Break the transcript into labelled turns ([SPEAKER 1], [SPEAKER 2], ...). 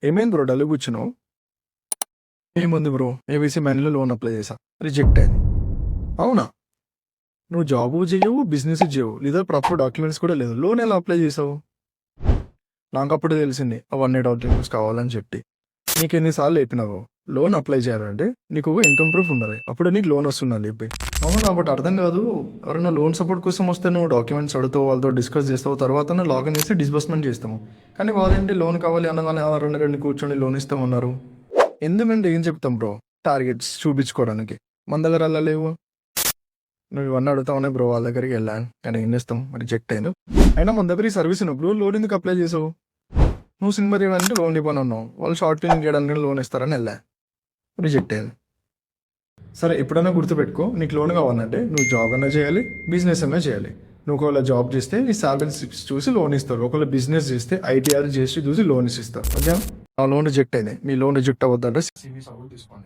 [SPEAKER 1] ఏమైంది bro dull కూర్చున్నావు? ఏముంది బ్రో, ఏబీసీ మ్యాన్లో లోన్ అప్లై చేసా, రిజెక్ట్ అయింది. అవునా? నువ్వు జాబ్ చేయవు, బిజినెస్ చేయవు, లేదా ప్రాపర్ డాక్యుమెంట్స్ కూడా లేదు, లోన్ ఎలా అప్లై చేసావు? నాకు అప్పుడు తెలిసింది అవన్నీ డాక్యుమెంట్స్ కావాలని చెప్పి. నీకు ఎన్నిసార్లు చెప్పినావు లోన్ అప్లై చేయాలంటే నీకు ఇన్కమ్ ప్రూఫ్ ఉండాలి, అప్పుడు నీకు లోన్ వస్తుందని చెప్పి. అవును, కాబట్టి అర్థం కాదు. ఎవరైనా లోన్ సపోర్ట్ కోసం వస్తే నువ్వు డాక్యుమెంట్స్ అడుగుతావు, వాళ్ళతో డిస్కస్ చేస్తావు, తర్వాత లాగిన్ చేసి డిస్బర్స్మెంట్ చేస్తాము. కానీ వాళ్ళేంటి లోన్ కావాలి అనగానే రెండు కూర్చొని లోన్ ఇస్తామన్నారు. ఎందుకంటే ఏం చెప్తాం బ్రో, టార్గెట్స్ చూపించుకోవడానికి. మన దగ్గర అలా లేవు. నువ్వు ఇవన్నీ అడుగుతావునే బ్రో, వాళ్ళ దగ్గరికి వెళ్ళాను కానీ ఏం చేస్తాం, రిజెక్ట్ అయ్యాను. అయినా మన దగ్గర ఈ సర్వీస్ ఉన్నప్పుడు లోన్ ఎందుకు అప్లై చేసావు? నువ్వు సినిమా తీయడానికి లోన్ ఇవ్వను అన్నావు, వాళ్ళు షార్ట్ ఫిల్మ్ చేయడానికి లోన్ ఇస్తారని వెళ్ళా, రిజెక్ట్ అయ్యాను. సరే, ఎప్పుడైనా గుర్తుపెట్టుకో, నీకు లోన్ కావాలంటే నువ్వు జాబ్ అయినా చేయాలి, బిజినెస్ అయినా చేయాలి. నువ్వు ఒకవేళ జాబ్ చేస్తే నీ శాలరీ స్లిప్స్ చూసి లోన్ ఇస్తారు, ఒకవేళ బిజినెస్ చేస్తే ఐటీఆర్ చేసి చూసి లోన్ ఇస్తారు. ఓకే, ఆ లోన్ రిజెక్ట్ అయింది. మీ లోన్ రిజెక్ట్ అవ్వద్దంటే సివి సపోర్ట్ తీసుకోండి.